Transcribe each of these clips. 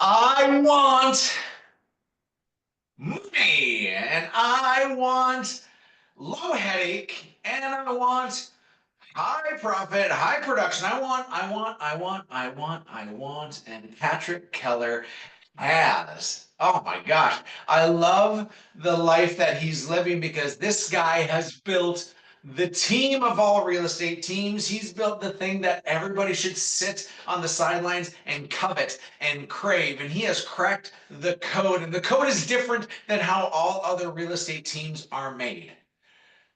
I want money and I want low headache and I want high profit, high production. I want. And Patrick Keller has. Oh my gosh. I love the life that he's living because this guy has built the team of all real estate teams. He's built the thing that everybody should sit on the sidelines and covet and crave. And he has cracked the code. And the code is different than how all other real estate teams are made.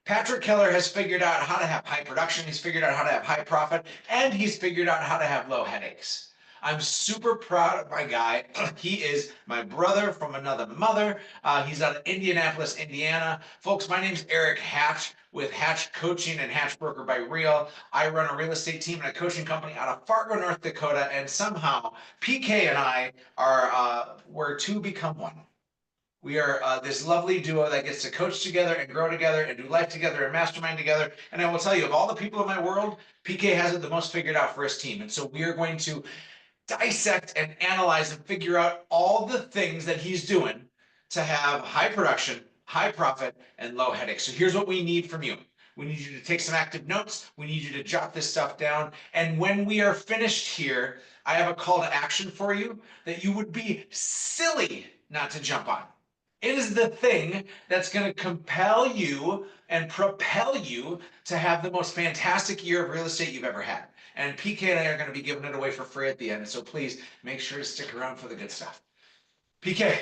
Patrick Keller has figured out how to have high production, he's figured out how to have high profit, and he's figured out how to have low headaches. I'm super proud of my guy. He is my brother from another mother. He's out of Indianapolis, Indiana. Folks, my name's Erik Hatch with Hatch Coaching and Hatch Broker by Real. I run a real estate team and a coaching company out of Fargo, North Dakota, and somehow PK and I are we're two become one. We are this lovely duo that gets to coach together and grow together and do life together and mastermind together. And I will tell you, of all the people in my world, PK has it the most figured out for his team. And so we are going to dissect and analyze and figure out all the things that he's doing to have high production, high profit, and low headaches. So here's what we need from you. We need you to take some active notes. We need you to jot this stuff down. And when we are finished here, I have a call to action for you that you would be silly not to jump on. It is the thing that's going to compel you and propel you to have the most fantastic year of real estate you've ever had. And PK and I are going to be giving it away for free at the end. So please make sure to stick around for the good stuff. PK,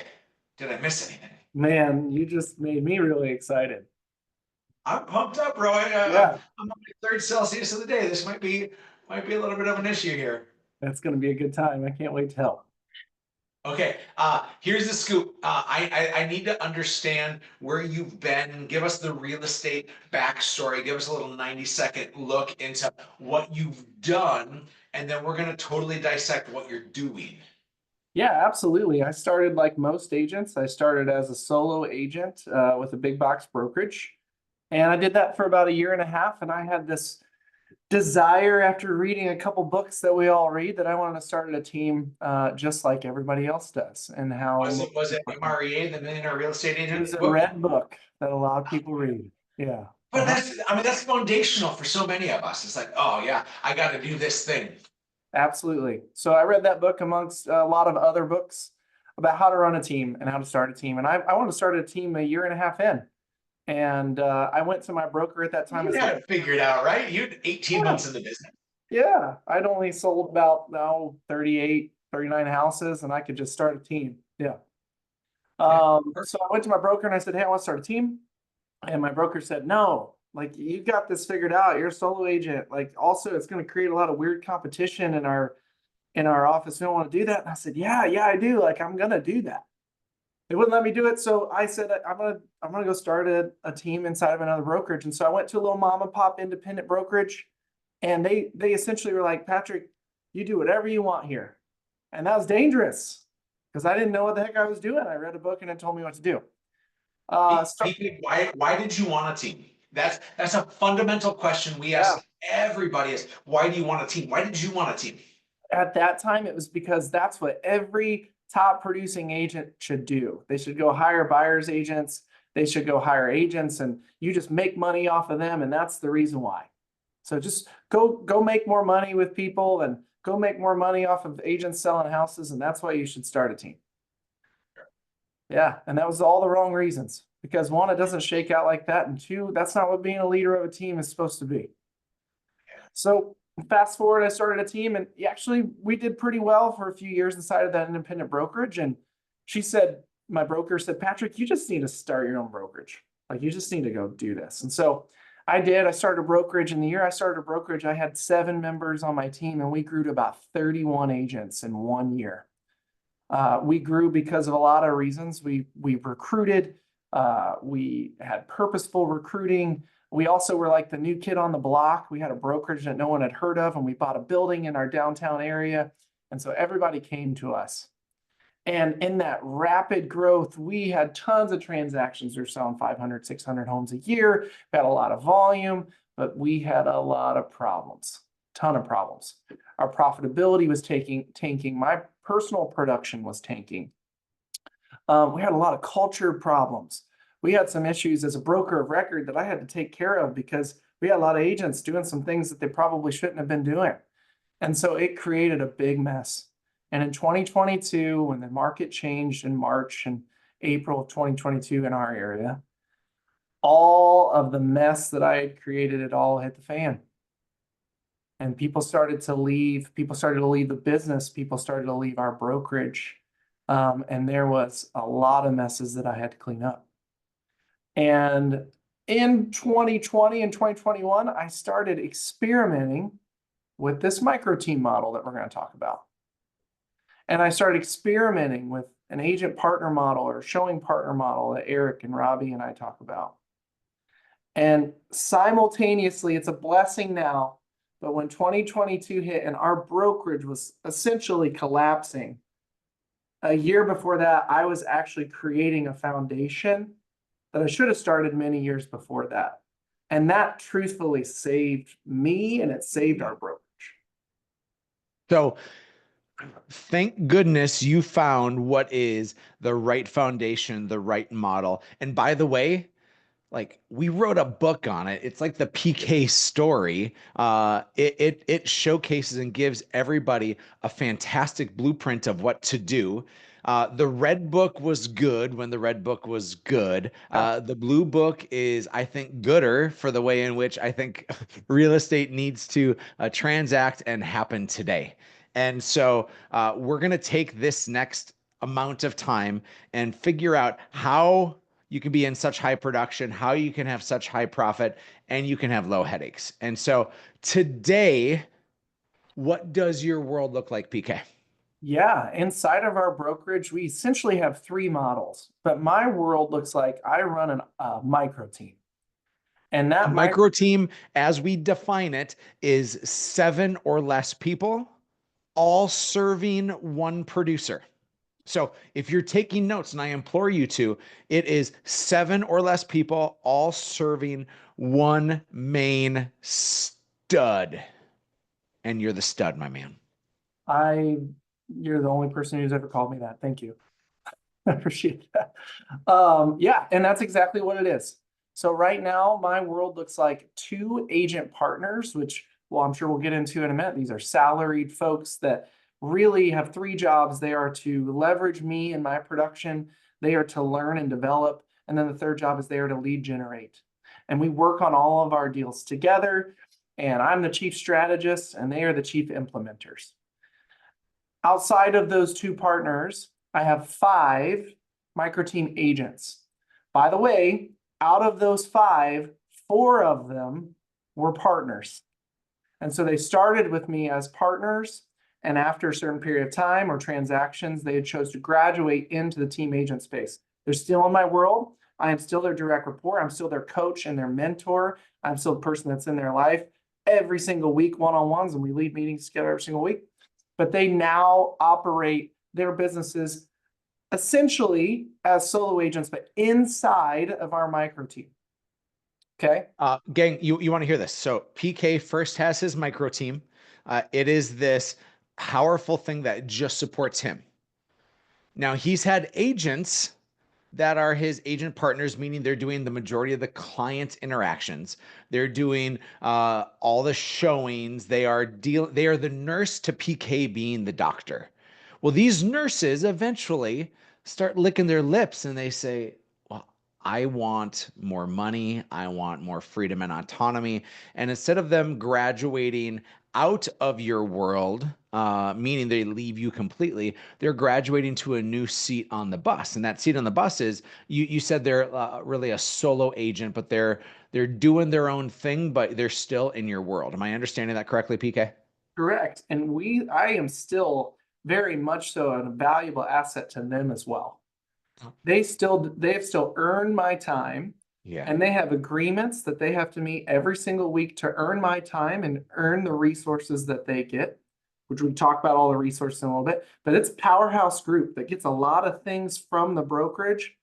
did I miss anything? Man, you just made me really excited. I'm pumped up, bro. Yeah, I'm on my third Celsius of the day. This might be a little bit of an issue here. that's going to be a good time. I can't wait to help. Okay, here's the scoop. I need to understand where you've been. Give us the real estate backstory. Give us a little 90-second look into what you've done, and then we're gonna totally dissect what you're doing. Yeah, absolutely. I started like most agents. I started as a solo agent with a big box brokerage. And I did that for about a year and a half. And I had this desire after reading a couple books that we all read that I wanted to start a team just like everybody else does. And Was how it was it MREA, the Millionaire Real Estate it was Agent a book? red book that a lot of people read. Yeah. But that's foundational for so many of us. It's like, oh yeah, I got to do this thing. Absolutely. So I read that book amongst a lot of other books about how to run a team and how to start a team. And I wanted to start a team a year and a half in. And I went to my broker at that time You and had said, it figured out, right? You 18 yeah, months in the business. yeah, I'd only sold about 38, 39 houses and I could just start a team. Yeah. Yeah. So I went to my broker and I said, hey, I want to start a team. And my broker said, no, like you got this figured out. You're a solo agent. Like also it's going to create a lot of weird competition in our office. We don't want to do that. And I said, yeah, I do. Like I'm gonna do that. They wouldn't let me do it. So I said, I'm gonna go start a team inside of another brokerage. And so I went to a little mom and pop independent brokerage, and they essentially were like, Patrick, you do whatever you want here. And that was dangerous because I didn't know what the heck I was doing. I read a book and it told me what to do. Why did you want a team? That's a fundamental question we Yeah. ask everybody is why do you want a team? Why did you want a team? At that time, it was because that's what every top producing agent should do. They should go hire buyers agents. They should go hire agents, and you just make money off of them. And that's the reason why. So just go make more money with people and go make more money off of agents selling houses. And that's why you should start a team. Yeah. And that was all the wrong reasons, because one, it doesn't shake out like that. And two, that's not what being a leader of a team is supposed to be. So fast forward, I started a team, and actually we did pretty well for a few years inside of that independent brokerage. And she said, my broker said, Patrick, you just need to start your own brokerage. Like you just need to go do this. And so I did. I started a brokerage. In the year I started a brokerage, I had 7 members on my team, and we grew to about 31 agents in 1 year. We grew because of a lot of reasons. We recruited. We had purposeful recruiting. We also were like the new kid on the block. We had a brokerage that no one had heard of, and we bought a building in our downtown area. And so everybody came to us. And in that rapid growth, we had tons of transactions. We were selling 500, 600 homes a year. We had a lot of volume, but we had a lot of problems, ton of problems. Our profitability was tanking. My personal production was tanking. We had a lot of culture problems. We had some issues as a broker of record that I had to take care of because we had a lot of agents doing some things that they probably shouldn't have been doing. And so it created a big mess. And in 2022, when the market changed in March and April of 2022 in our area, all of the mess that I had created, it all hit the fan. And people started to leave. People started to leave the business. People started to leave our brokerage. And there was a lot of messes that I had to clean up. And in 2020 and 2021, I started experimenting with this micro team model that we're going to talk about. And I started experimenting with an agent partner model or showing partner model that Erik and Robbie and I talk about. And simultaneously, it's a blessing now, but when 2022 hit and our brokerage was essentially collapsing, a year before that, I was actually creating a foundation that I should have started many years before that. And that truthfully saved me and it saved our brokerage. So thank goodness you found what is the right foundation, the right model. And by the way, like we wrote a book on it. It's like the PK story. It showcases and gives everybody a fantastic blueprint of what to do. The red book was good when the red book was good. The blue book is, I think, gooder for the way in which I think real estate needs to transact and happen today. And so we're going to take this next amount of time and figure out how you can be in such high production, how you can have such high profit, and you can have low headaches. And so today, what does your world look like, PK? Yeah, inside of our brokerage, we essentially have three models, but my world looks like I run a micro team. And that a micro team, as we define it, is 7 or less people, all serving one producer. So if you're taking notes, and I implore you to, it is 7 or less people all serving one main stud. And you're the stud, my man. You're the only person who's ever called me that. Thank you. I appreciate that. Yeah, and that's exactly what it is. So right now, my world looks like 2 agent partners, which, well, I'm sure we'll get into in a minute. These are salaried folks that really have 3 jobs. They are to leverage me and my production. They are to learn and develop. And then the third job is they are to lead generate. And we work on all of our deals together. And I'm the chief strategist and they are the chief implementers. Outside of those 2 partners, I have 5 micro team agents. By the way, out of those 5, 4 of them were partners. And so they started with me as partners. And after a certain period of time or transactions, they had chose to graduate into the team agent space. They're still in my world. I am still their direct report. I'm still their coach and their mentor. I'm still the person that's in their life every single week, one-on-ones, and we lead meetings together every single week. But they now operate their businesses essentially as solo agents, but inside of our micro team. Okay. Gang, you want to hear this. So PK first has his micro team. It is this powerful thing that just supports him. Now he's had agents that are his agent partners, meaning they're doing the majority of the client interactions. They're doing all the showings. They are the nurse to PK being the doctor. Well, these nurses eventually start licking their lips and they say, well, I want more money. I want more freedom and autonomy. And instead of them graduating out of your world, meaning they leave you completely, they're graduating to a new seat on the bus. And that seat on the bus is, you said they're really a solo agent, but they're doing their own thing, but they're still in your world. Am I understanding that correctly, PK? Correct. And I am still very much so a valuable asset to them as well. They have still earned my time. Yeah. And they have agreements that they have to meet every single week to earn my time and earn the resources that they get, which we talk about all the resources in a little bit. But it's a powerhouse group that gets a lot of things from the brokerage.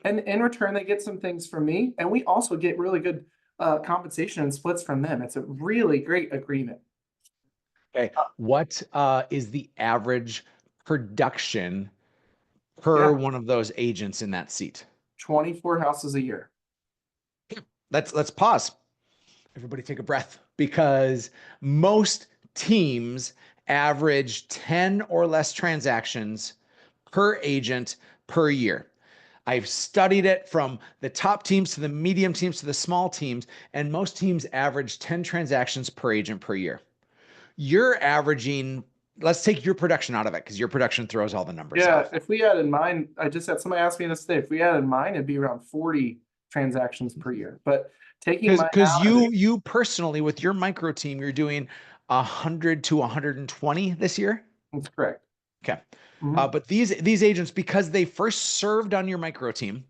And in return, they get some things from me. And we also get really good compensation and splits from them. It's a really great agreement. Okay. What is the average production per one of those agents in that seat? 24 houses a year. Let's pause. Everybody take a breath, because most teams average 10 or less transactions per agent per year. I've studied it from the top teams to the medium teams to the small teams, and most teams average 10 transactions per agent per year. You're averaging, let's take your production out of it, because your production throws all the numbers Yeah, off. if we added mine, I just had somebody ask me this today. If we added mine, it'd be around 40 transactions per year. But taking mine Because out of it, you personally, with your micro team, you're doing 100 to 120 this year. that's correct. Okay. Mhm. But these agents, because they first served on your micro team,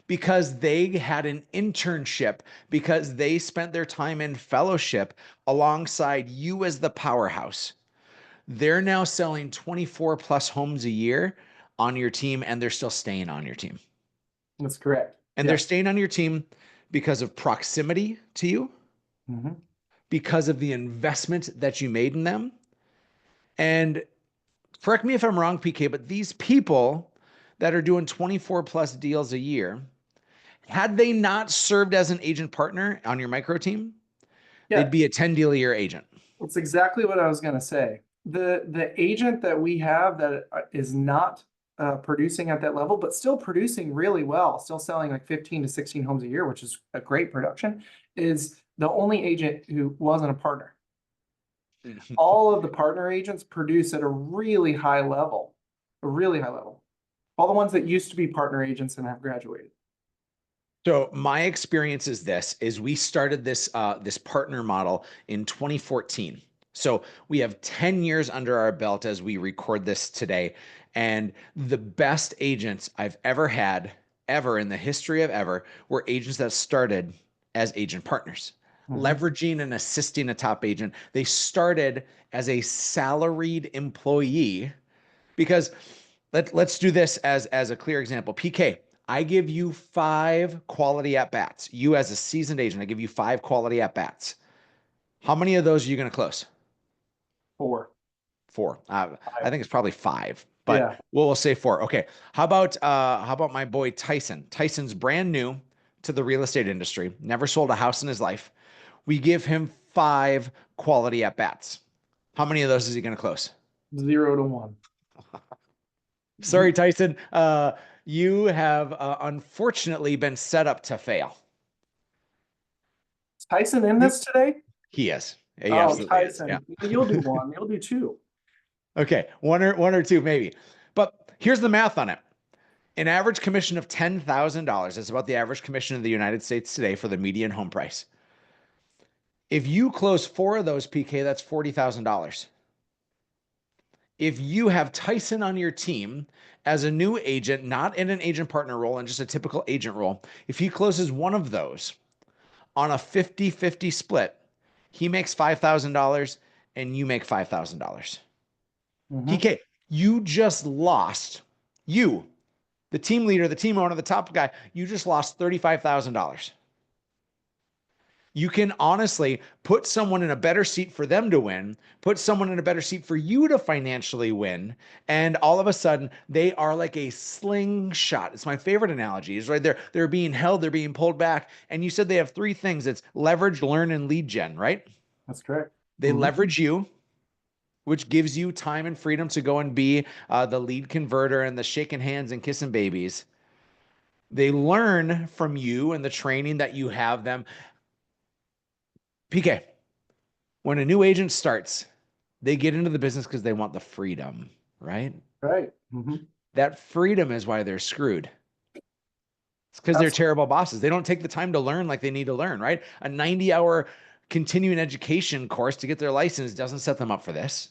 because they had an internship, because they spent their time in fellowship alongside you as the powerhouse, they're now selling 24 plus homes a year on your team, and they're still staying on your team. That's correct. And they're staying on your team because of proximity to you, Mhm. because of the investment that you made in them. And correct me if I'm wrong, PK, but these people that are doing 24 plus deals a year, had they not served as an agent partner on your micro team, Yeah, they'd be a 10 deal a year agent. that's exactly what I was going to say. The agent that we have that is not producing at that level, but still producing really well, still selling like 15 to 16 homes a year, which is a great production, is the only agent who wasn't a partner. All of the partner agents produce at a really high level, a really high level. All the ones that used to be partner agents and have graduated. So my experience is this: is we started this this partner model in 2014. So we have 10 years under our belt as we record this today, and the best agents I've ever had, ever in the history of ever, were agents that started as agent partners, leveraging and assisting a top agent. They started as a salaried employee, because let's do this as a clear example. PK, I give you 5 quality at bats. You as a seasoned agent, I give you 5 quality at bats. How many of those are you going to close? 4. 4. I think it's probably 5, but Yeah. we'll say 4. Okay. How about my boy Tyson? Tyson's brand new to the real estate industry, never sold a house in his life. We give him 5 quality at bats. How many of those is he going to close? 0 to 1. Sorry, Tyson. You have unfortunately been set up to fail. Is Tyson in this today? He is. He Oh, absolutely is. Yeah. Tyson, you'll do 1. You'll do 2. Okay. One or two, maybe. But here's the math on it. An average commission of $10,000. That's about the average commission in the United States today for the median home price. If you close 4 of those, PK, that's $40,000. If you have Tyson on your team as a new agent, not in an agent partner role and just a typical agent role, if he closes 1 of those on a 50-50 split, he makes $5,000 and you make $5,000. PK, you just lost, the team leader, the team owner, the top guy, you just lost $35,000. You can honestly put someone in a better seat for them to win, put someone in a better seat for you to financially win, and all of a sudden they are like a slingshot. It's my favorite analogy. Is right there. They're being held, they're being pulled back. And you said they have 3 things. It's leverage, learn, and lead gen, right? That's correct. They leverage you, which gives you time and freedom to go and be the lead converter and the shaking hands and kissing babies. They learn from you and the training that you have them. PK, when a new agent starts, they get into the business because they want the freedom, right? Right. That freedom is why they're screwed. It's because they're terrible bosses. They don't take the time to learn like they need to learn, right? A 90-hour continuing education course to get their license doesn't set them up for this.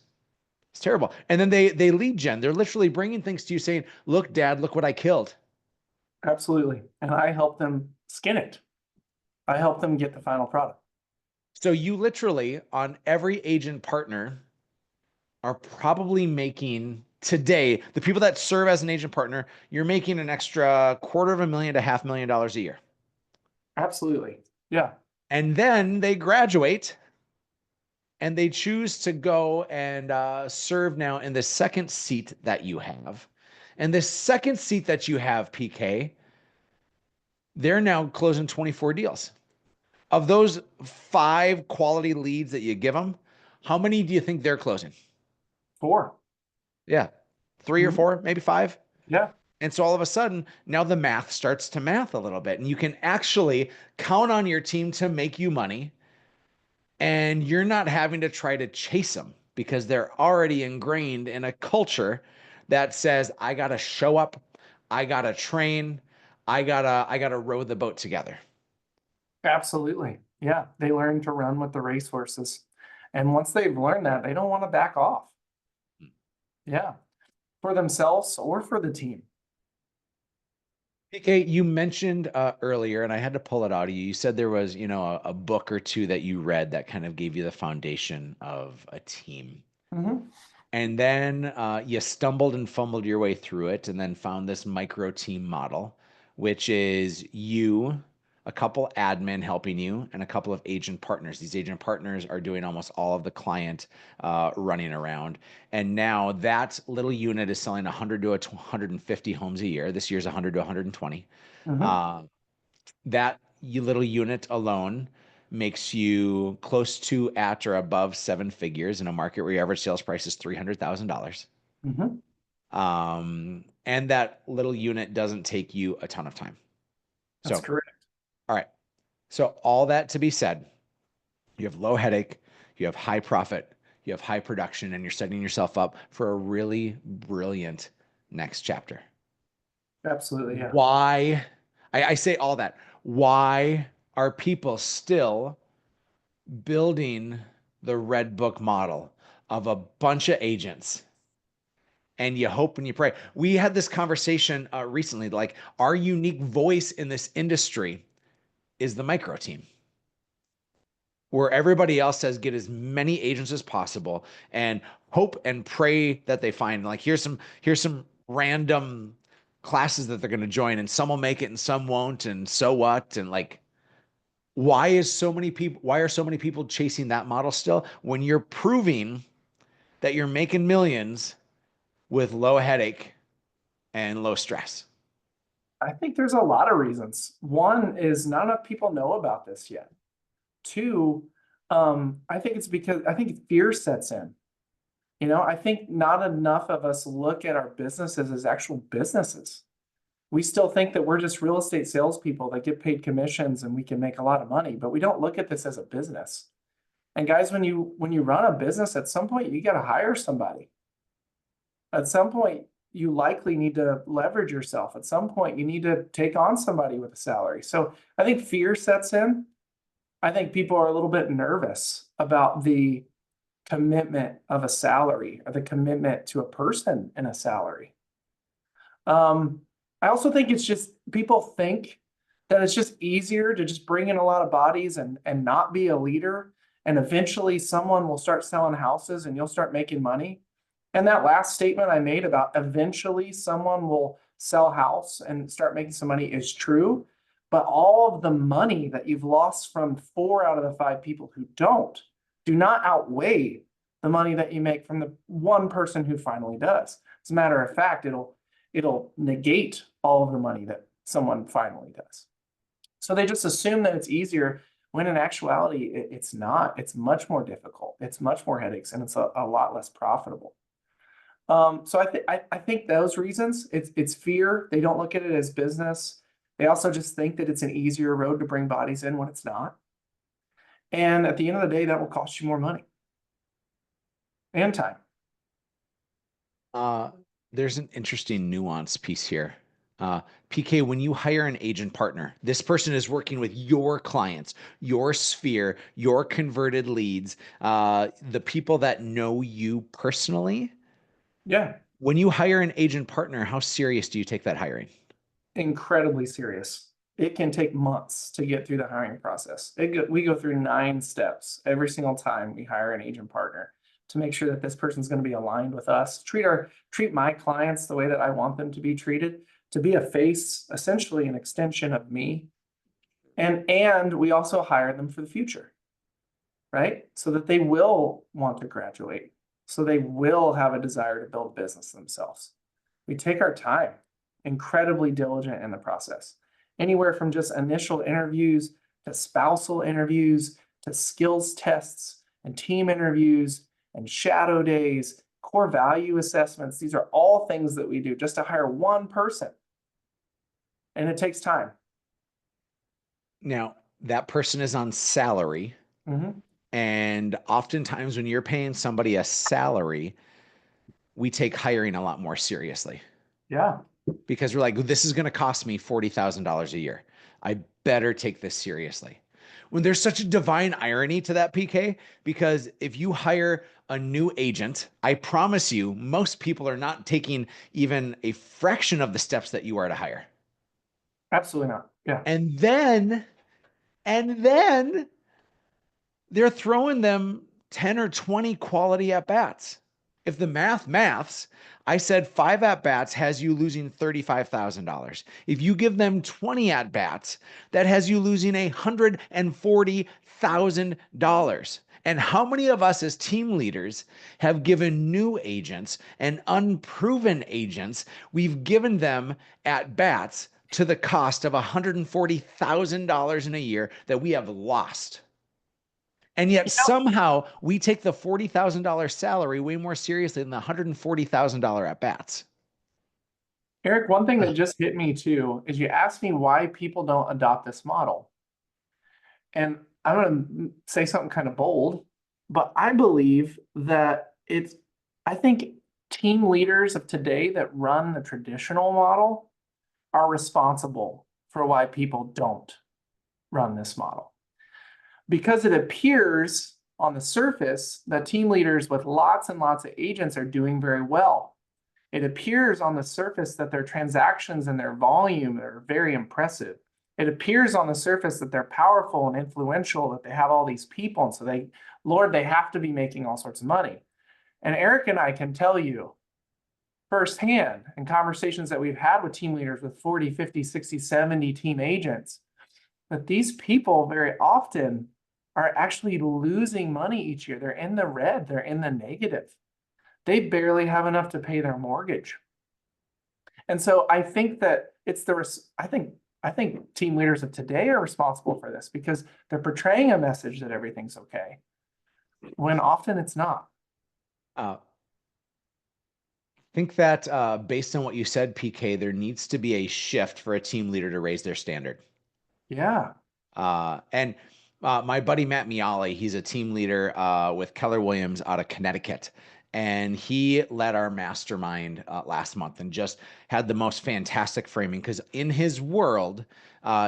It's terrible. And then they lead gen. They're literally bringing things to you saying, look, Dad, look what I killed. Absolutely. And I help them skin it. I help them get the final product. So you literally, on every agent partner, are probably making today, the people that serve as an agent partner, you're making an extra $250,000 to $500,000 a year. Absolutely. Yeah. And then they graduate and they choose to go and serve now in the second seat that you have. And the second seat that you have, PK, they're now closing 24 deals. Of those 5 quality leads that you give them, how many do you think they're closing? 4. Yeah, 3 or 4, maybe 5. Yeah. And so all of a sudden, now the math starts to math a little bit, and you can actually count on your team to make you money, and you're not having to try to chase them because they're already ingrained in a culture that says, I got to show up, I got to train, I got to row the boat together. Absolutely. Yeah. They learn to run with the racehorses. And once they've learned that, they don't want to back off. Yeah. For themselves or for the team. PK, you mentioned earlier, and I had to pull it out of you. You said there was, a book or two that you read that kind of gave you the foundation of a team. Mm-hmm. And then you stumbled and fumbled your way through it and then found this micro team model, which is you, a couple admin helping you, and a couple of agent partners. These agent partners are doing almost all of the client running around. And now that little unit is selling 100 to 150 homes a year. This year's 100 to 120. Mm-hmm. That little unit alone makes you close to at or above 7 figures in a market where your average sales price is $300,000. Mm-hmm. And that little unit doesn't take you a ton of time. That's So, correct. all right. So all that to be said, you have low headache, you have high profit, you have high production, and you're setting yourself up for a really brilliant next chapter. Absolutely. Yeah. Why? I say all that. Why are people still building the red book model of a bunch of agents? And you hope and you pray. We had this conversation recently, like our unique voice in this industry is the micro team, where everybody else says get as many agents as possible and hope and pray that they find, like, here's some random classes that they're going to join, and some will make it and some won't, and so what? And like, why are so many people chasing that model still when you're proving that you're making millions with low headache and low stress? I think there's a lot of reasons. One is not enough people know about this yet. 2, I think it's because I think fear sets in. I think not enough of us look at our businesses as actual businesses. We still think that we're just real estate salespeople that get paid commissions and we can make a lot of money, but we don't look at this as a business. And guys, when you run a business, at some point you got to hire somebody. At some point, you likely need to leverage yourself. At some point, you need to take on somebody with a salary. So I think fear sets in. I think people are a little bit nervous about the commitment of a salary or the commitment to a person in a salary. I also think it's just people think that it's just easier to just bring in a lot of bodies and not be a leader. And eventually someone will start selling houses and you'll start making money. And that last statement I made about eventually someone will sell a house and start making some money is true. But all of the money that you've lost from 4 out of the 5 people who do not outweigh the money that you make from the one person who finally does. As a matter of fact, it'll negate all of the money that someone finally does. So they just assume that it's easier when in actuality, it's not. It's much more difficult. It's much more headaches and it's a lot less profitable. So I think those reasons, it's fear. They don't look at it as business. They also just think that it's an easier road to bring bodies in when it's not. And at the end of the day, that will cost you more money and time. There's an interesting nuance piece here. PK, when you hire an agent partner, this person is working with your clients, your sphere, your converted leads, the people that know you personally. Yeah. When you hire an agent partner, how serious do you take that hiring? Incredibly serious. It can take months to get through the hiring process. We go through 9 steps every single time we hire an agent partner to make sure that this person's going to be aligned with us, treat my clients the way that I want them to be treated, to be a face, essentially an extension of me. And we also hire them for the future. right? So that they will want to graduate, so they will have a desire to build a business themselves. We take our time, incredibly diligent in the process, anywhere from just initial interviews to spousal interviews to skills tests and team interviews and shadow days, core value assessments. These are all things that we do just to hire one person. And it takes time. Now, that person is on salary. Mhm. And oftentimes, when you're paying somebody a salary, we take hiring a lot more seriously Yeah. because we're like, this is going to cost me $40,000 a year. I better take this seriously. When there's such a divine irony to that, PK, because if you hire a new agent, I promise you, most people are not taking even a fraction of the steps that you are to hire. Absolutely not. Yeah. And then they're throwing them 10 or 20 quality at bats. If the maths, I said 5 at bats has you losing $35,000. If you give them 20 at bats, that has you losing $140,000. And how many of us as team leaders have given new agents and unproven agents, we've given them at bats to the cost of $140,000 in a year that we have lost? And yet somehow we take the $40,000 salary way more seriously than the $140,000 at bats. Eric, one thing that just hit me too is you asked me why people don't adopt this model. And I'm going to say something kind of bold, but I believe that I think team leaders of today that run the traditional model are responsible for why people don't run this model. Because it appears on the surface that team leaders with lots and lots of agents are doing very well. It appears on the surface that their transactions and their volume are very impressive. It appears on the surface that they're powerful and influential, that they have all these people. And so they have to be making all sorts of money. And Erik and I can tell you firsthand in conversations that we've had with team leaders with 40, 50, 60, 70 team agents, that these people very often are actually losing money each year. They're in the red, they're in the negative. They barely have enough to pay their mortgage. And so I think that I think team leaders of today are responsible for this because they're portraying a message that everything's okay, when often it's not. I think that based on what you said, PK, there needs to be a shift for a team leader to raise their standard. Yeah. And my buddy Matt Miale, he's a team leader with Keller Williams out of Connecticut. And he led our mastermind last month and just had the most fantastic framing because in his world,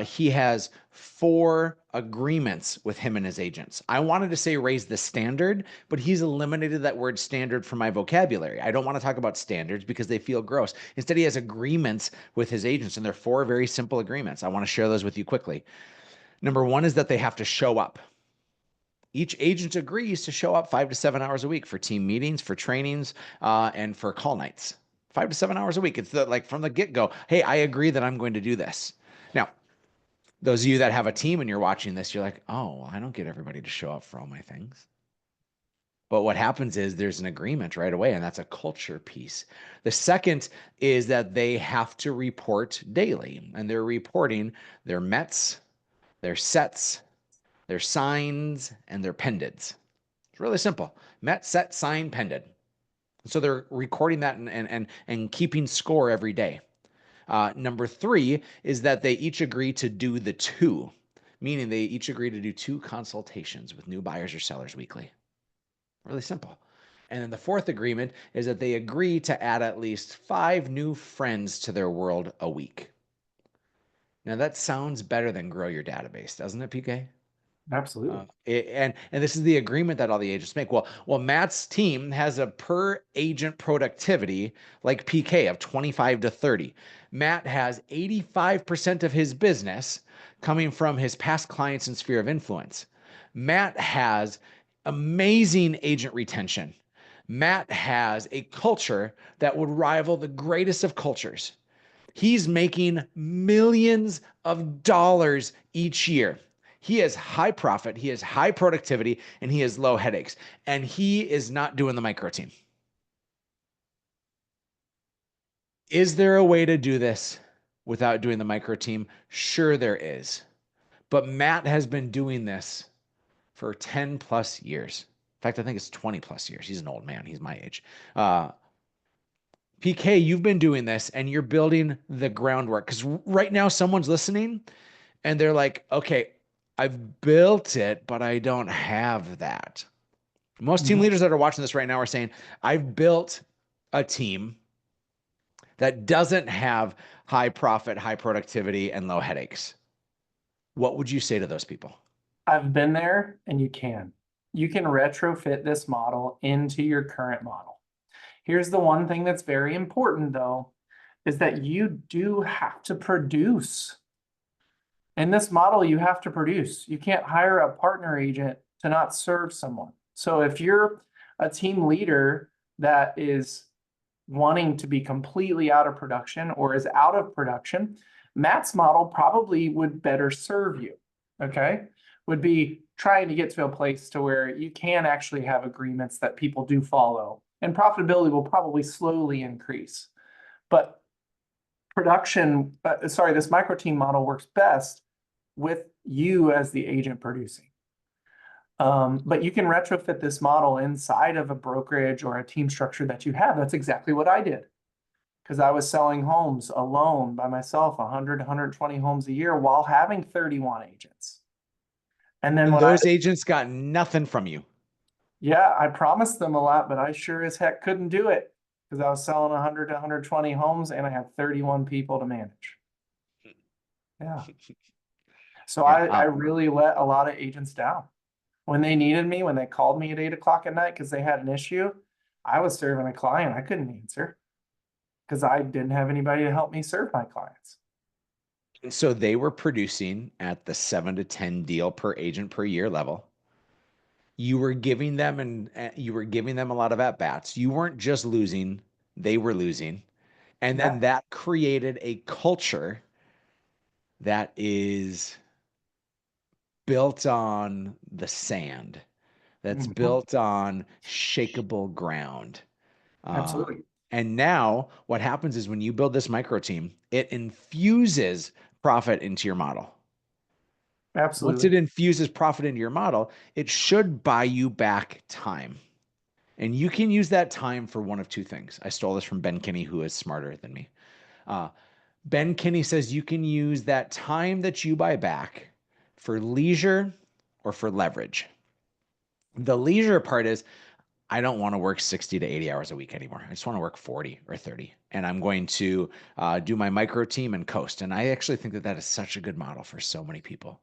he has 4 agreements with him and his agents. I wanted to say raise the standard, but he's eliminated that word standard from my vocabulary. I don't want to talk about standards because they feel gross. Instead, he has agreements with his agents, and they're 4 very simple agreements. I want to share those with you quickly. Number 1 is that they have to show up. Each agent agrees to show up 5 to 7 hours a week for team meetings, for trainings, and for call nights. 5 to 7 hours a week. It's like from the get-go, hey, I agree that I'm going to do this. Now, those of you that have a team and you're watching this, you're like, oh, I don't get everybody to show up for all my things. But what happens is there's an agreement right away, and that's a culture piece. The second is that they have to report daily, and they're reporting their METs, their sets, their signs, and their pendeds. It's really simple. Met, set, sign, pended. So they're recording that and keeping score every day. Number 3 is that they each agree to do the 2, meaning they each agree to do 2 consultations with new buyers or sellers weekly. Really simple. And then the 4th agreement is that they agree to add at least 5 new friends to their world a week. Now that sounds better than grow your database, doesn't it, PK? Absolutely. And this is the agreement that all the agents make. Well, Matt's team has a per agent productivity like PK of 25 to 30. Matt has 85% of his business coming from his past clients and sphere of influence. Matt has amazing agent retention. Matt has a culture that would rival the greatest of cultures. He's making millions of dollars each year. He has high profit, he has high productivity, and he has low headaches. And he is not doing the micro team. Is there a way to do this without doing the micro team? Sure, there is. But Matt has been doing this for 10 plus years. In fact, I think it's 20 plus years. He's an old man. He's my age. PK, you've been doing this and you're building the groundwork. Because right now, someone's listening and they're like, okay, I've built it, but I don't have that. Most team leaders that are watching this right now are saying, I've built a team that doesn't have high profit, high productivity, and low headaches. What would you say to those people? I've been there, and you can. You can retrofit this model into your current model. Here's the one thing that's very important, though, is that you do have to produce. In this model, you have to produce. You can't hire a partner agent to not serve someone. So if you're a team leader that is wanting to be completely out of production or is out of production, Matt's model probably would better serve you, okay? Would be trying to get to a place to where you can actually have agreements that people do follow, and profitability will probably slowly increase. But this micro team model works best with you as the agent producing. But you can retrofit this model inside of a brokerage or a team structure that you have. That's exactly what I did. Because I was selling homes alone by myself, 100, 120 homes a year while having 31 agents. And then when those agents got nothing from you. Yeah, I promised them a lot, but I sure as heck couldn't do it because I was selling 100 to 120 homes and I had 31 people to manage. Yeah. So I really let a lot of agents down. When they needed me, when they called me at 8 o'clock at night because they had an issue, I was serving a client. I couldn't answer because I didn't have anybody to help me serve my clients. And so they were producing at the 7 to 10 deal per agent per year level. You were giving them a lot of at bats. You weren't just losing, they were losing. And then that created a culture that is built on the sand, that's built on shakeable ground. Absolutely. And now what happens is when you build this micro team, it infuses profit into your model. Absolutely. Once it infuses profit into your model, it should buy you back time. And you can use that time for one of two things. I stole this from Ben Kinney, who is smarter than me. Ben Kinney says you can use that time that you buy back for leisure or for leverage. The leisure part is, I don't want to work 60 to 80 hours a week anymore. I just want to work 40 or 30. And I'm going to do my micro team and coast. And I actually think that that is such a good model for so many people.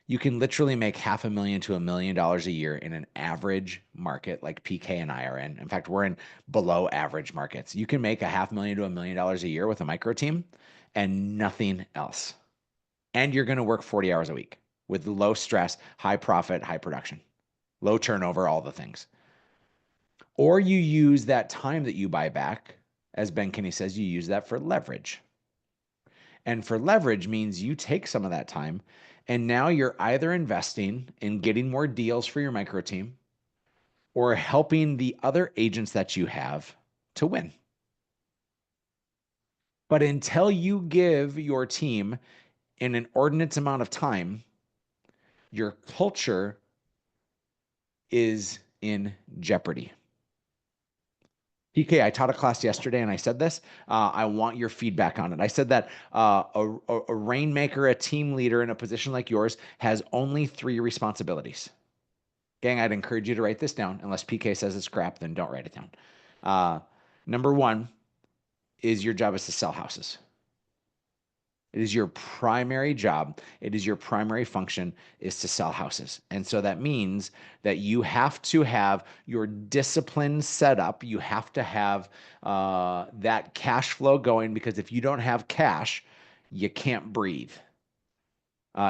You can literally make $500,000 to $1 million a year in an average market like PK and I are in. In fact, we're in below average markets. You can make $500,000 to $1 million a year with a micro team and nothing else. And you're going to work 40 hours a week with low stress, high profit, high production, low turnover, all the things. Or you use that time that you buy back, as Ben Kinney says, you use that for leverage. And for leverage means you take some of that time and now you're either investing in getting more deals for your micro team or helping the other agents that you have to win. But until you give your team an inordinate amount of time, your culture is in jeopardy. PK, I taught a class yesterday and I said this. I want your feedback on it. I said that a rainmaker, a team leader in a position like yours has only 3 responsibilities. Gang, I'd encourage you to write this down. Unless PK says it's crap, then don't write it down. Number 1 is your job is to sell houses. It is your primary job. It is your primary function is to sell houses. And so that means that you have to have your discipline set up. You have to have that cash flow going because if you don't have cash, you can't breathe.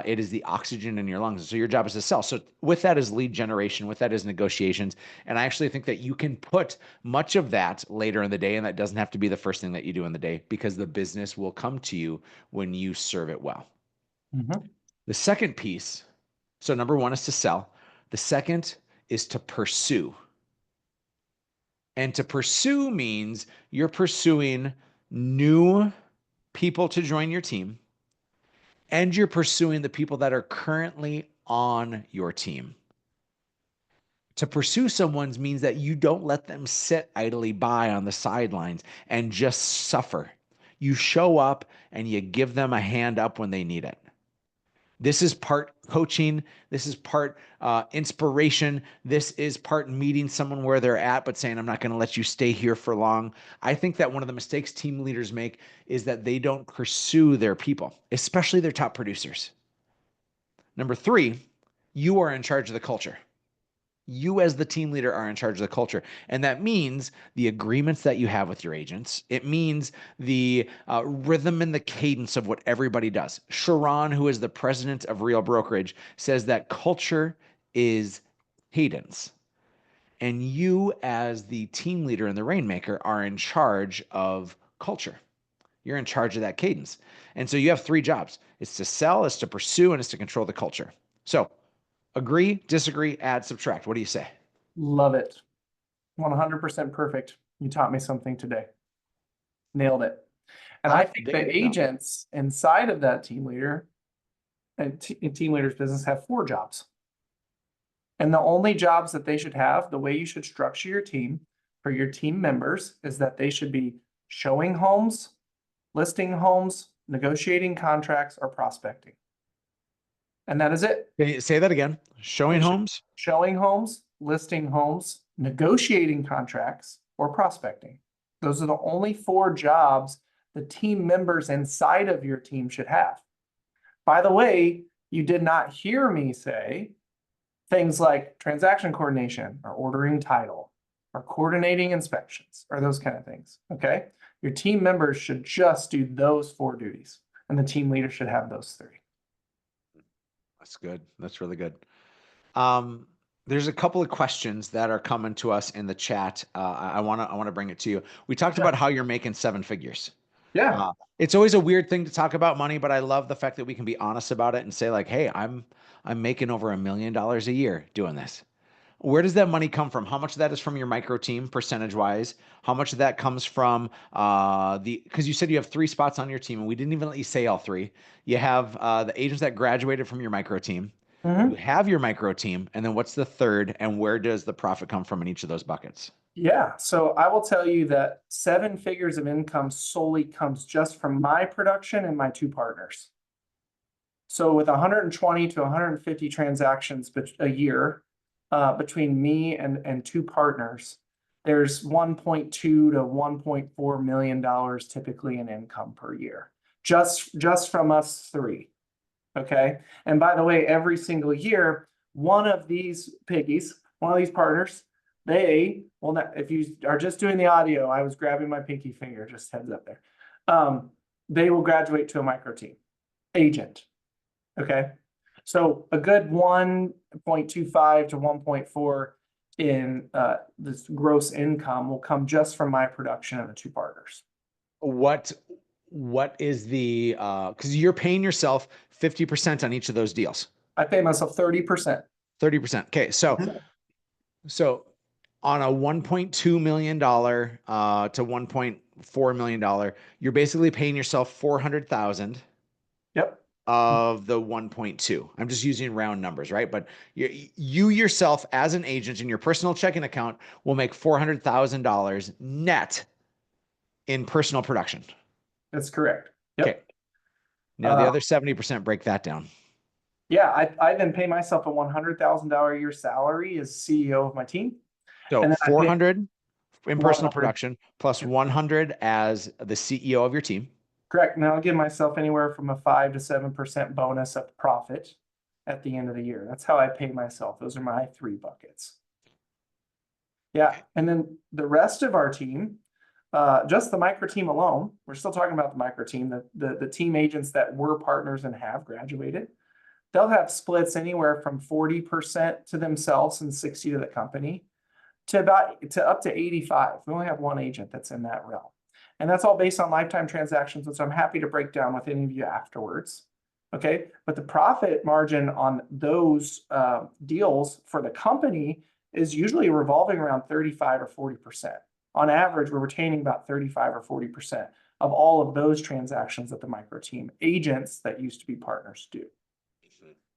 It is the oxygen in your lungs. So your job is to sell. So with that is lead generation, with that is negotiations. And I actually think that you can put much of that later in the day, and that doesn't have to be the first thing that you do in the day because the business will come to you when you serve it well. The second piece So number one is to sell. The second is to pursue. And to pursue means you're pursuing new people to join your team, and you're pursuing the people that are currently on your team. To pursue someone means that you don't let them sit idly by on the sidelines and just suffer. You show up and you give them a hand up when they need it. This is part coaching. This is part inspiration. This is part meeting someone where they're at, but saying, I'm not going to let you stay here for long. I think that one of the mistakes team leaders make is that they don't pursue their people, especially their top producers. Number three, you are in charge of the culture. You as the team leader are in charge of the culture. And that means the agreements that you have with your agents. It means the rhythm and the cadence of what everybody does. Sharon, who is the president of Real Brokerage, says that culture is cadence. And you as the team leader and the rainmaker are in charge of culture. You're in charge of that cadence. And so you have three jobs. It's to sell, it's to pursue, and it's to control the culture. So agree, disagree, add, subtract. What do you say? Love it. 100% perfect. You taught me something today. Nailed it. And I think the agents inside of that team leader and team leader's business have 4 jobs. And the only jobs that they should have, the way you should structure your team for your team members, is that they should be showing homes, listing homes, negotiating contracts, or prospecting. And that is it. Can you say that again? Showing homes? Showing homes, listing homes, negotiating contracts, or prospecting. Those are the only 4 jobs the team members inside of your team should have. By the way, you did not hear me say things like transaction coordination or ordering title or coordinating inspections or those kind of things, okay? Your team members should just do those 4 duties, and the team leader should have those 3. That's good. That's really good. There's a couple of questions that are coming to us in the chat. I want to bring it to you. We talked about how you're making 7 figures. Yeah. It's always a weird thing to talk about money, but I love the fact that we can be honest about it and say like, hey, I'm making over $1 million a year doing this. Where does that money come from? How much of that is from your micro team, percentage wise? How much of that comes from because you said you have 3 spots on your team, and we didn't even let you say all 3. You have the agents that graduated from your micro team. You have your micro team, and then what's the third, and where does the profit come from in each of those buckets? Yeah, so I will tell you that 7 figures of income solely comes just from my production and my 2 partners. So with 120 to 150 transactions a year between me and 2 partners, there's $1.2 to $1.4 million typically in income per year, just from us 3. Okay. And by the way, every single year, one of these piggies, one of these partners, they will not, if you are just doing the audio, I was grabbing my pinky finger, just heads up there. They will graduate to a micro team agent. Okay. So a good 1.25 to 1.4 in this gross income will come just from my production of the 2 partners. What is the because you're paying yourself 50% on each of those deals? I pay myself 30%. 30%. Okay, so on a $1.2 million to $1.4 million, you're basically paying yourself 400,000. Yep. Of the 1.2. I'm just using round numbers, right? But you yourself as an agent in your personal checking account will make $400,000 net in personal production. That's correct. Yep. Okay. Now the other 70%, break that down. Yeah, I then pay myself a $100,000 a year salary as CEO of my team. So 400 in personal production plus 100 as the CEO of your team. Correct. Now I'll give myself anywhere from a 5 to 7% bonus of profit at the end of the year. That's how I pay myself. Those are my 3 buckets. Yeah, and then the rest of our team, just the micro team alone, we're still talking about the micro team, the team agents that were partners and have graduated, they'll have splits anywhere from 40% to themselves and 60 to the company to up to 85. We only have 1 agent that's in that realm. And that's all based on lifetime transactions, which I'm happy to break down with any of you afterwards. Okay, but the profit margin on those deals for the company is usually revolving around 35 or 40%. On average, we're retaining about 35 or 40% of all of those transactions that the micro team agents that used to be partners do.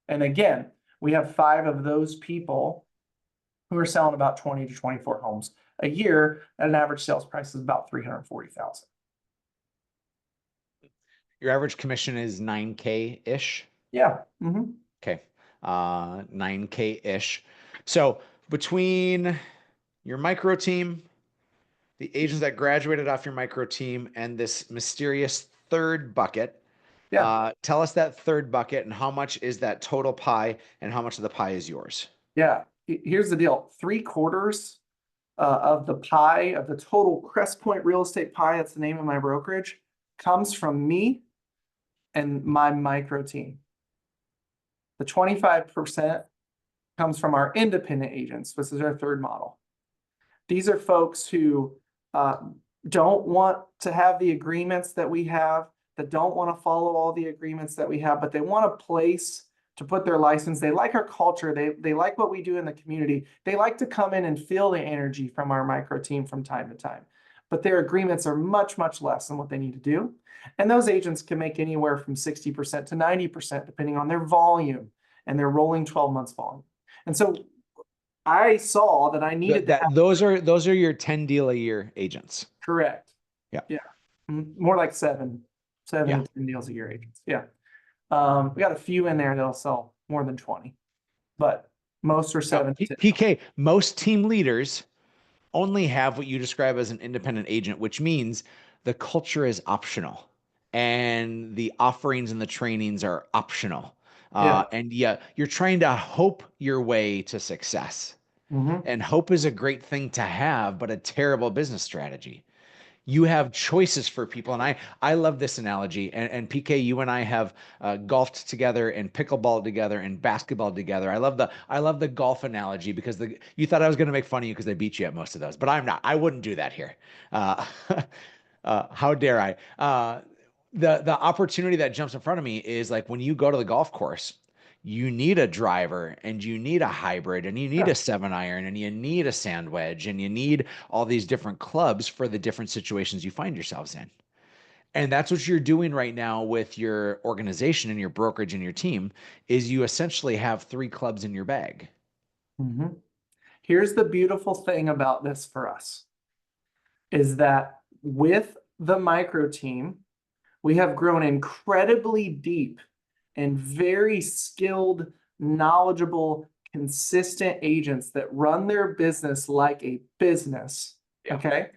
And again, we have 5 of those people who are selling about 20 to 24 homes a year at an average sales price of about 340,000. Your average commission is 9K ish. Yeah. Mm-hmm. Okay. 9K ish. So between your micro team, the agents that graduated off your micro team, and this mysterious third bucket, Yeah. tell us that third bucket and how much is that total pie and how much of the pie is yours? Yeah. Here's the deal. 3/4 of the pie, of the total Crest Point real estate pie, that's the name of my brokerage, comes from me and my micro team. The 25% comes from our independent agents. This is our third model. These are folks who don't want to have the agreements that we have, that don't want to follow all the agreements that we have, but they want a place to put their license. They like our culture. They like what we do in the community. They like to come in and feel the energy from our micro team from time to time. But their agreements are much, much less than what they need to do. And those agents can make anywhere from 60% to 90%, depending on their volume and their rolling 12 months volume. And so I saw that I needed to have. Those are your 10 deal a year agents. Correct. Yeah. Yeah. More like 7 Yeah. to 10 deals a year agents. Yeah. We got a few in there that'll sell more than 20, but most are 7 to 10. PK, most team leaders only have what you describe as an independent agent, which means the culture is optional and the offerings and the trainings are optional. Yeah. And yeah, you're trying to hope your way to success. Mhm. And hope is a great thing to have, but a terrible business strategy. You have choices for people. And I love this analogy. And PK, you and I have golfed together and pickleball together and basketball together. I love the golf analogy because you thought I was going to make fun of you because I beat you at most of those, but I'm not. I wouldn't do that here. How dare I? The opportunity that jumps in front of me is like when you go to the golf course, you need a driver and you need a hybrid and you need Yeah. a 7-iron and you need a sand wedge and you need all these different clubs for the different situations you find yourselves in. And that's what you're doing right now with your organization and your brokerage and your team is you essentially have 3 clubs in your bag. Mhm. Here's the beautiful thing about this for us is that with the micro team, we have grown incredibly deep and very skilled, knowledgeable, consistent agents that run their business like a business. Yeah. Okay.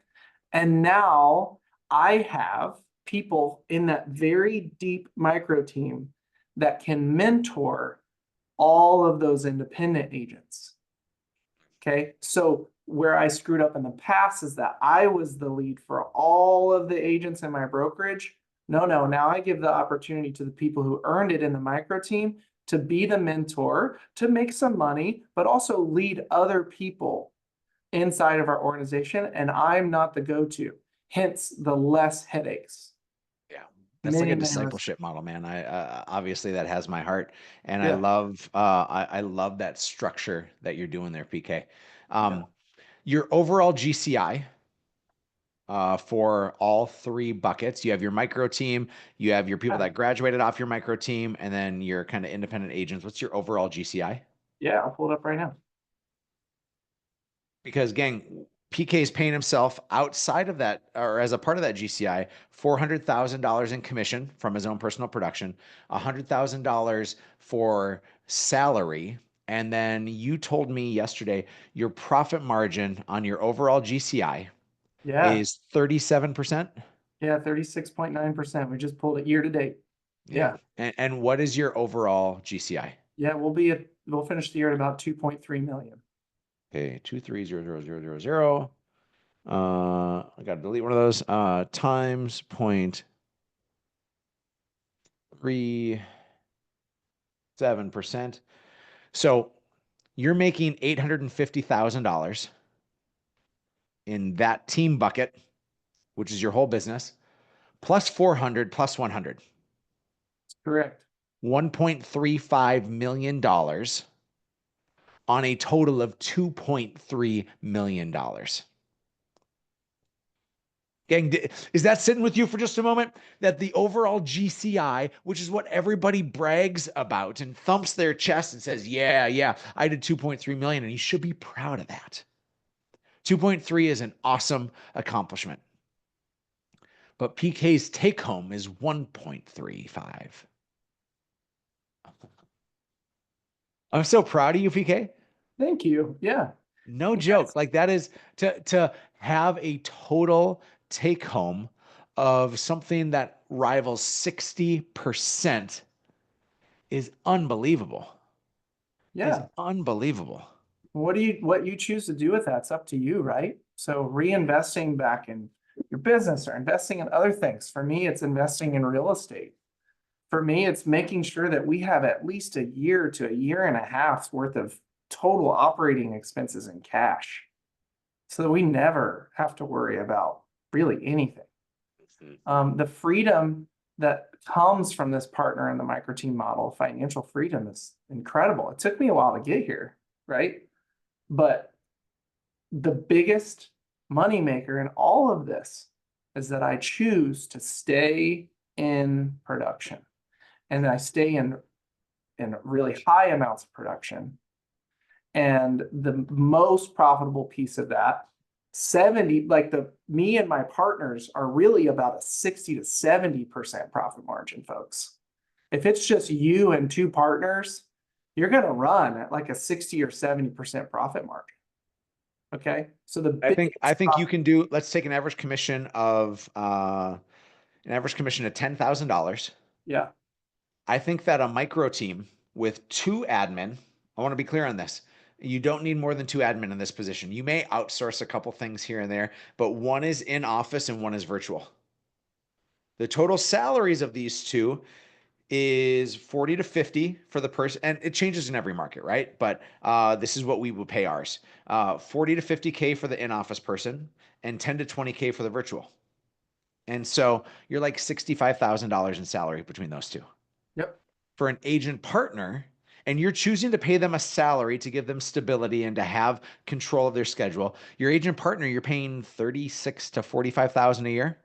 And now I have people in that very deep micro team that can mentor all of those independent agents. Okay. So where I screwed up in the past is that I was the lead for all of the agents in my brokerage. No, now I give the opportunity to the people who earned it in the micro team to be the mentor, to make some money, but also lead other people inside of our organization. And I'm not the go-to, hence the less headaches. Yeah. That's like a Many discipleship model, man. I obviously that has my heart, and I Yeah. love I love that structure that you're doing there, PK. Yeah. Your overall GCI for all 3 buckets. You have your micro team, you have your people that graduated off your micro team, and then your kind of independent agents. What's your overall GCI? Yeah, I'll pull it up right now. Because gang, PK is paying himself outside of that or as a part of that GCI $400,000 in commission from his own personal production, $100,000 for salary. And then you told me yesterday your profit margin on your overall GCI Yeah. is 37%. Yeah, 36.9%. We just pulled it year to date. Yeah. And what is your overall GCI? Yeah, we'll finish the year at about 2.3 million. Okay, 2300000. I got to delete one of those. Times 0.37%. So you're making $850,000 in that team bucket, which is your whole business, plus 400 plus 100. Correct. $1.35 million on a total of $2.3 million. Gang, is that sitting with you for just a moment? That the overall GCI, which is what everybody brags about and thumps their chest and says, yeah, I did 2.3 million, and you should be proud of that. 2.3 is an awesome accomplishment. But PK's take home is 1.35. I'm so proud of you, PK. Thank you. Yeah. No joke. Like, that is to have a total take home of something that rivals 60% is unbelievable. Is Yeah. unbelievable. What you choose to do with that's up to you, right? So reinvesting back in your business or investing in other things. For me, it's investing in real estate. For me, it's making sure that we have at least a year to a year and a half's worth of total operating expenses in cash, so that we never have to worry about really anything. The freedom that comes from this partner in the micro team model, financial freedom, is incredible. It took me a while to get here, right? But the biggest moneymaker in all of this is that I choose to stay in production, and I stay in really high amounts of production. And the most profitable piece of that, 70, like me and my partners are really about a 60 to 70% profit margin, folks. If it's just you and two partners, you're going to run at like a 60 or 70% profit margin. Okay. So I think you can do, let's take an average commission of $10,000. Yeah. I think that a micro team with 2 admin, I want to be clear on this. You don't need more than 2 admin in this position. You may outsource a couple things here and there, but one is in office and one is virtual. The total salaries of these two is 40 to 50 for the person, and it changes in every market, right? But this is what we would pay ours. 40 to 50K for the in-office person and 10 to 20K for the virtual. And so you're like $65,000 in salary between those two. Yep. For an agent partner, and you're choosing to pay them a salary to give them stability and to have control of their schedule, your agent partner, you're paying 36 to 45,000 a year.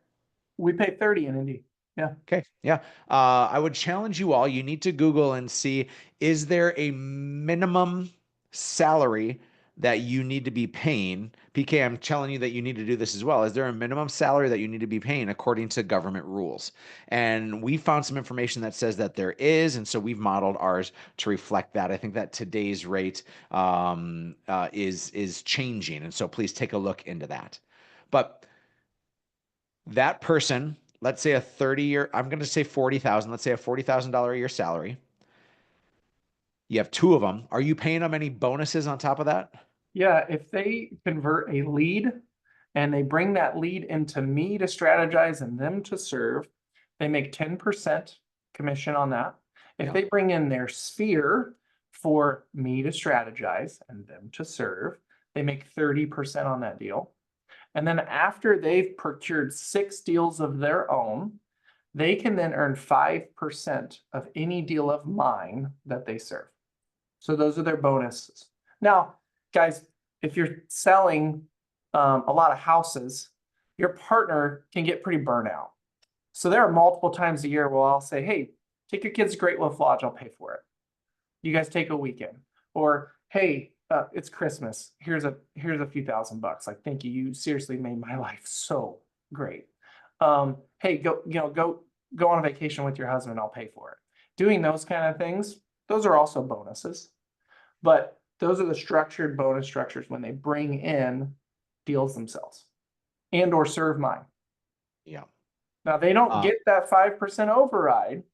We pay 30 in Indy. Yeah. Okay. Yeah. I would challenge you all. You need to Google and see, is there a minimum salary that you need to be paying? PK, I'm telling you that you need to do this as well. Is there a minimum salary that you need to be paying according to government rules? And we found some information that says that there is, and so we've modeled ours to reflect that. I think that today's rate is changing, and so please take a look into that. But that person, let's say a 30-year, I'm going to say 40,000, let's say a $40,000 a year salary. You have 2 of them. Are you paying them any bonuses on top of that? Yeah. If they convert a lead and they bring that lead into me to strategize and them to serve, they make 10% commission on that. If they bring in their sphere for me to strategize and them to serve, they make 30% on that deal. And then after they've procured 6 deals of their own, they can then earn 5% of any deal of mine that they serve. So those are their bonuses. Now, guys, if you're selling a lot of houses, your partner can get pretty burnt out. So there are multiple times a year where I'll say, hey, take your kids to Great Wolf Lodge, I'll pay for it. You guys take a weekend. Or, hey, it's Christmas. Here's a few $1,000. Like, thank you. You seriously made my life so great. Hey, go on a vacation with your husband. I'll pay for it. Doing those kind of things, those are also bonuses. But those are the structured bonus structures when they bring in deals themselves and or serve mine. Yeah. Now they don't get that 5% override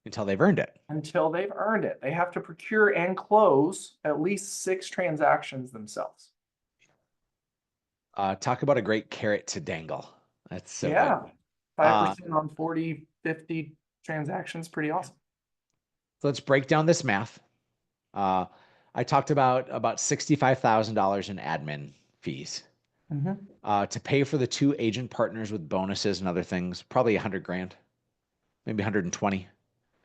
until they've earned it. Until they've earned it. They have to procure and close at least 6 transactions themselves. Talk about a great carrot to dangle. That's so good. 5% on 40, 50 transactions, pretty awesome. So let's break down this math. I talked about $65,000 in admin fees. To pay for the 2 agent partners with bonuses and other things, probably 100 grand, maybe 120.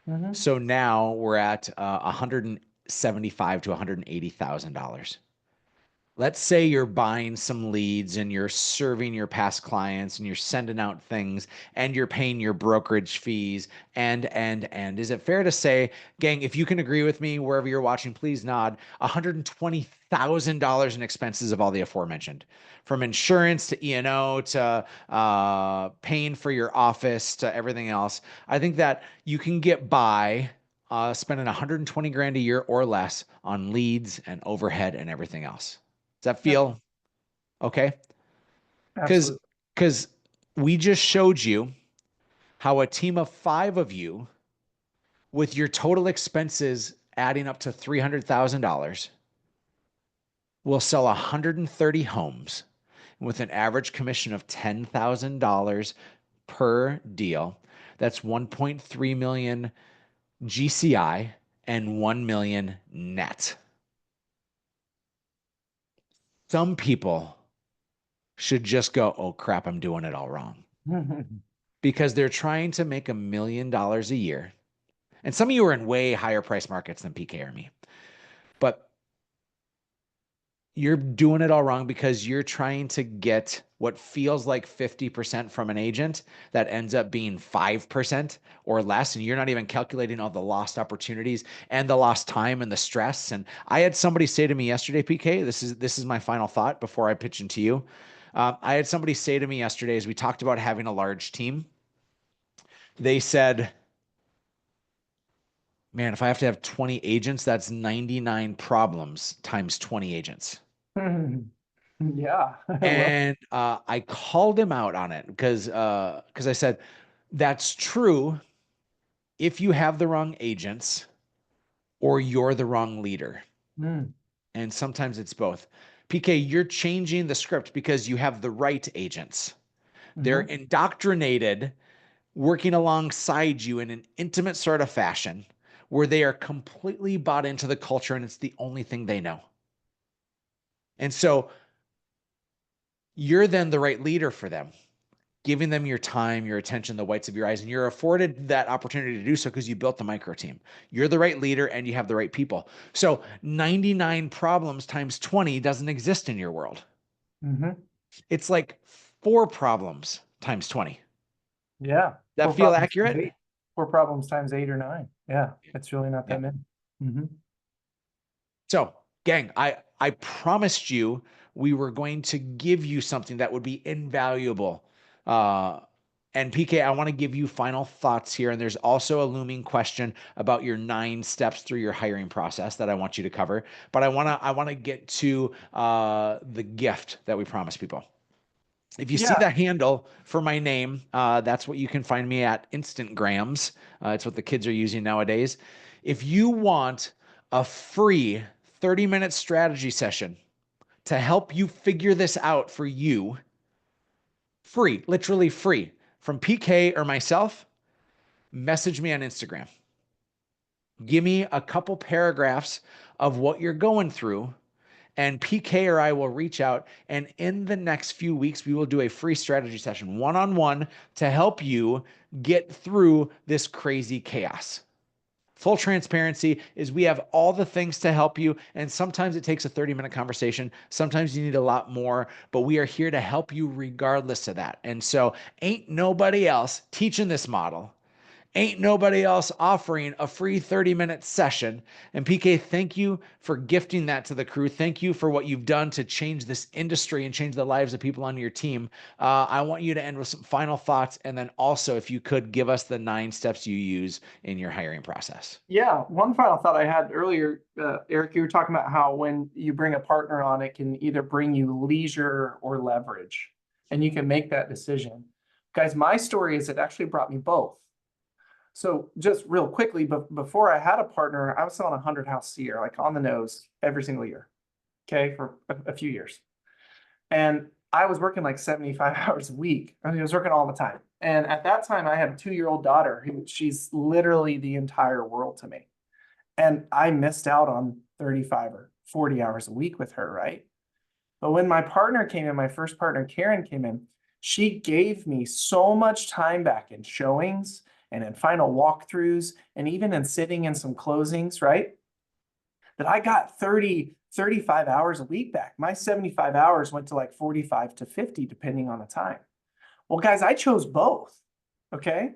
Mhm. So now we're at $175,000 to $180,000. Let's say you're buying some leads and you're serving your past clients and you're sending out things and you're paying your brokerage fees and is it fair to say, gang, if you can agree with me wherever you're watching, please nod, $120,000 in expenses of all the aforementioned, from insurance to E&O to paying for your office to everything else. I think that you can get by spending 120 grand a year or less on leads and overhead and everything else. Does that Yep. feel okay? Because Absolutely. because we just showed you how a team of 5 of you with your total expenses adding up to $300,000 will sell 130 homes with an average commission of $10,000 per deal. That's 1.3 million GCI and 1 million net. Some people should just go, oh crap, I'm doing it all wrong, because they're trying to make $1 million a year. And some of you are in way higher price markets than PK or me, but you're doing it all wrong because you're trying to get what feels like 50% from an agent that ends up being 5% or less. And you're not even calculating all the lost opportunities and the lost time and the stress. And I had somebody say to me yesterday, PK, this is my final thought before I pitch into you. I had somebody say to me yesterday, as we talked about having a large team, they said, man, if I have to have 20 agents, that's 99 problems times 20 agents. Yeah. Well, And I called him out on it because I said, that's true if you have the wrong agents or you're the wrong leader. mm, And sometimes it's both. PK, you're changing the script because you have the right agents. They're mhm, indoctrinated, working alongside you in an intimate sort of fashion where they are completely bought into the culture and it's the only thing they know. And so you're then the right leader for them, giving them your time, your attention, the whites of your eyes, and you're afforded that opportunity to do so because you built the micro team. You're the right leader and you have the right people. So 99 problems times 20 doesn't exist in your world. mhm. It's like 4 problems times 20. Yeah. That Four feel problems times accurate? 8. 4 problems times 8 or 9. Yeah. It's really not Yeah. that many. Mhm. So, gang, I promised you we were going to give you something that would be invaluable. And PK, I want to give you final thoughts here. And there's also a looming question about your 9 steps through your hiring process that I want you to cover. But I want to get to the gift that we promised people. If you see Yeah. the handle for my name, that's what you can find me at, Instagrams. It's what the kids are using nowadays. If you want a free 30-minute strategy session to help you figure this out for you, free, literally free, from PK or myself, message me on Instagram. Give me a couple paragraphs of what you're going through, and PK or I will reach out. And in the next few weeks, we will do a free strategy session one-on-one to help you get through this crazy chaos. Full transparency is we have all the things to help you. And sometimes it takes a 30-minute conversation. Sometimes you need a lot more, but we are here to help you regardless of that. And so ain't nobody else teaching this model. Ain't nobody else offering a free 30-minute session. And PK, thank you for gifting that to the crew. Thank you for what you've done to change this industry and change the lives of people on your team. I want you to end with some final thoughts. And then also, if you could give us the 9 steps you use in your hiring process. Yeah. One final thought I had earlier, Eric, you were talking about how when you bring a partner on, it can either bring you leisure or leverage, and you can make that decision. Guys, my story is it actually brought me both. So just real quickly, but before I had a partner, I was selling 100 houses a year, like on the nose every single year. Okay, for a few years. And I was working like 75 hours a week. I mean, I was working all the time. And at that time, I had a 2-year-old daughter who she's literally the entire world to me. And I missed out on 35 or 40 hours a week with her, right? But when my partner came in, my first partner, Karen, came in, she gave me so much time back in showings and in final walkthroughs and even in sitting in some closings, right? That I got 30, 35 hours a week back. My 75 hours went to like 45 to 50, depending on the time. Well, guys, I chose both, okay?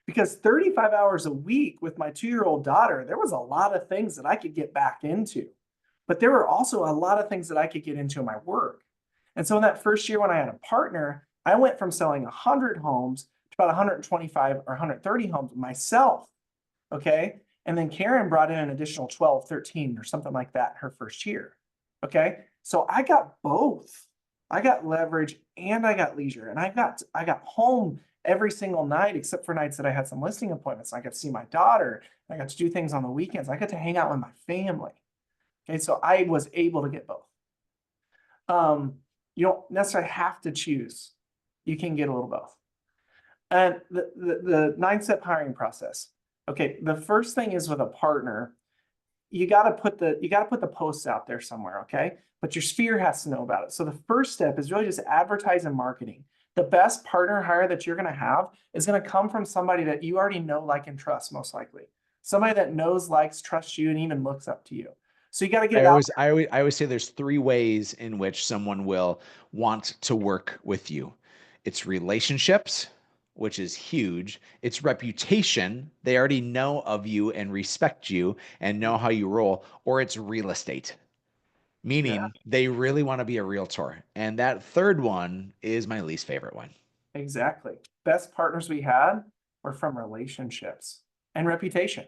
Because 35 hours a week with my 2-year-old daughter, there was a lot of things that I could get back into. But there were also a lot of things that I could get into in my work. And so in that first year when I had a partner, I went from selling 100 homes to about 125 or 130 homes myself, okay? And then Karen brought in an additional 12, 13 or something like that in her first year, okay? So I got both. I got leverage and I got leisure. And I got home every single night except for nights that I had some listing appointments. I got to see my daughter. I got to do things on the weekends. I got to hang out with my family. Okay, so I was able to get both. You don't necessarily have to choose. You can get a little both. And the 9-step hiring process. Okay, the first thing is with a partner, you got to put the posts out there somewhere, okay? But your sphere has to know about it. So the first step is really just advertise and marketing. The best partner hire that you're going to have is going to come from somebody that you already know, like, and trust, most likely. Somebody that knows, likes, trusts you, and even looks up to you. So you got to get it out there. I always say there's 3 ways in which someone will want to work with you. It's relationships, which is huge. It's reputation. They already know of you and respect you and know how you roll. Or it's real estate, meaning they really want to be a realtor. And that third one is my least favorite one. Exactly. Best partners we had were from relationships and reputation.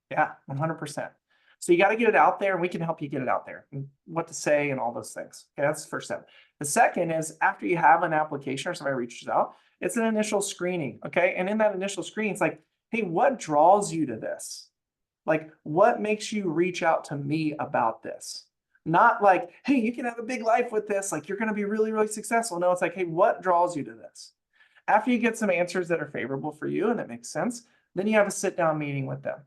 Yeah, 100%. So you got to get it out there, and we can help you get it out there and what to say and all those things. Okay, that's the first step. The second is after you have an application or somebody reaches out, it's an initial screening. Okay, and in that initial screening, it's like, hey, what draws you to this? Like, what makes you reach out to me about this? Not like, hey, you can have a big life with this. Like, you're going to be really, really successful. No, it's like, hey, what draws you to this? After you get some answers that are favorable for you and that makes sense, then you have a sit-down meeting with them.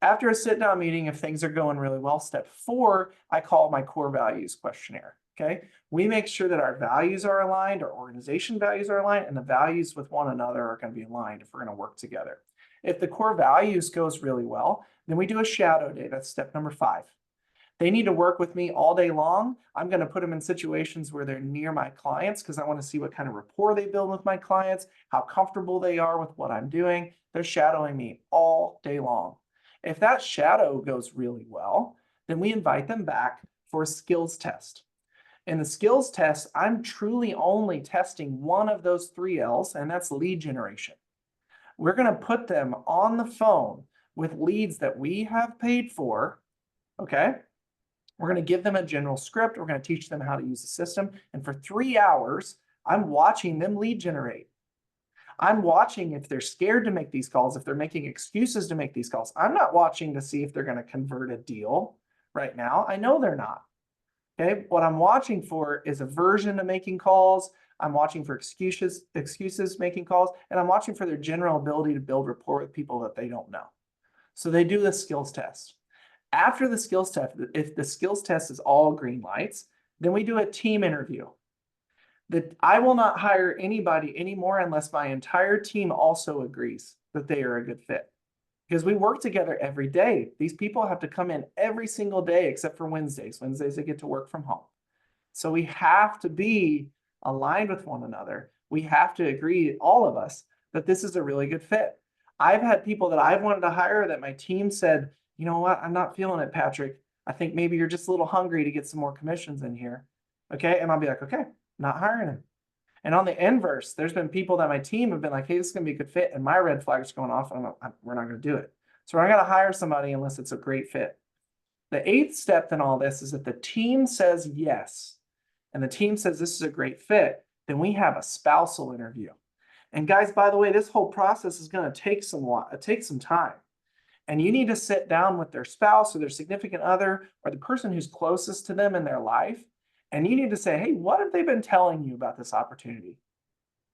After a sit-down meeting, if things are going really well, step 4, I call my core values questionnaire, okay? We make sure that our values are aligned, our organization values are aligned, and the values with one another are going to be aligned if we're going to work together. If the core values goes really well, then we do a shadow day. That's step number 5. They need to work with me all day long. I'm going to put them in situations where they're near my clients because I want to see what kind of rapport they build with my clients, how comfortable they are with what I'm doing. They're shadowing me all day long. If that shadow goes really well, then we invite them back for a skills test. In the skills test, I'm truly only testing one of those 3 L's, and that's lead generation. We're going to put them on the phone with leads that we have paid for, okay? We're going to give them a general script. We're going to teach them how to use the system. And for 3 hours, I'm watching them lead generate. I'm watching if they're scared to make these calls, if they're making excuses to make these calls. I'm not watching to see if they're going to convert a deal right now. I know they're not. Okay. What I'm watching for is aversion to making calls. I'm watching for excuses making calls, and I'm watching for their general ability to build rapport with people that they don't know. So they do the skills test. After the skills test, if the skills test is all green lights, then we do a team interview. That I will not hire anybody anymore unless my entire team also agrees that they are a good fit. Because we work together every day. These people have to come in every single day except for Wednesdays. Wednesdays they get to work from home. So we have to be aligned with one another. We have to agree, all of us, that this is a really good fit. I've had people that I've wanted to hire that my team said, you know what, I'm not feeling it, Patrick. I think maybe you're just a little hungry to get some more commissions in here. Okay, and I'll be like, okay, not hiring him. And on the inverse, there's been people that my team have been like, hey, this is going to be a good fit. And my red flags going off, and we're not going to do it. So we're not going to hire somebody unless it's a great fit. The 8th step in all this is that the team says yes, and the team says this is a great fit, then we have a spousal interview. And guys, by the way, this whole process is going to take some time. And you need to sit down with their spouse or their significant other or the person who's closest to them in their life. And you need to say, hey, what have they been telling you about this opportunity?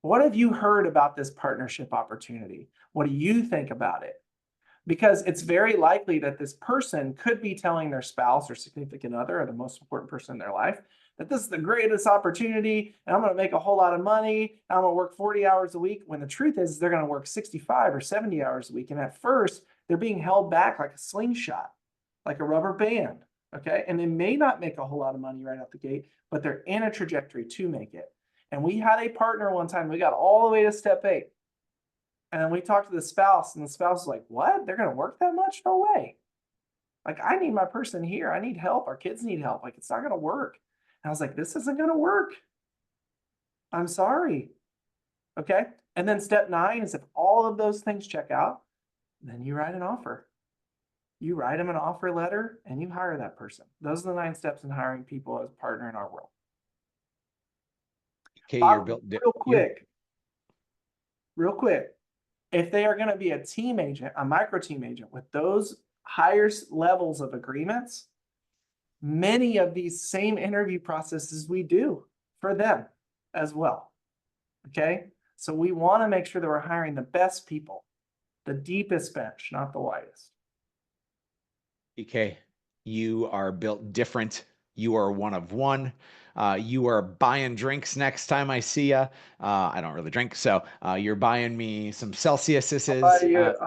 What have you heard about this partnership opportunity? What do you think about it? Because it's very likely that this person could be telling their spouse or significant other or the most important person in their life that this is the greatest opportunity and I'm going to make a whole lot of money. I'm going to work 40 hours a week, when the truth is they're going to work 65 or 70 hours a week. And at first, they're being held back like a slingshot, like a rubber band. Okay. And they may not make a whole lot of money right out the gate, but they're in a trajectory to make it. And we had a partner one time, we got all the way to step 8. And then we talked to the spouse, and the spouse was like, what? They're going to work that much? No way. Like, I need my person here. I need help. Our kids need help. Like, it's not going to work. And I was like, this isn't going to work. I'm sorry. Okay. And then step 9 is if all of those things check out, then you write an offer. You write them an offer letter and you hire that person. Those are the 9 steps in hiring people as a partner in our world. Okay, you're built real quick. If they are going to be a team agent, a micro team agent with those higher levels of agreements, many of these same interview processes we do for them as well. Okay. So we want to make sure that we're hiring the best people, the deepest bench, not the widest. PK, you are built different. You are one of one. You are buying drinks next time I see you. I don't really drink, so you're buying me some Celsiuses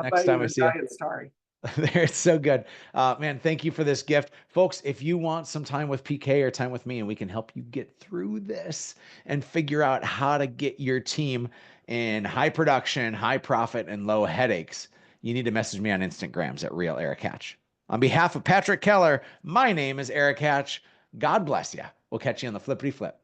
next time I see you. Sorry. It's so good. Man, thank you for this gift. Folks, if you want some time with PK or time with me, and we can help you get through this and figure out how to get your team in high production, high profit, and low headaches, you need to message me on Instagrams at Real Erik Hatch. On behalf of Patrick Keller, my name is Erik Hatch. God bless you. We'll catch you on the flippity flip.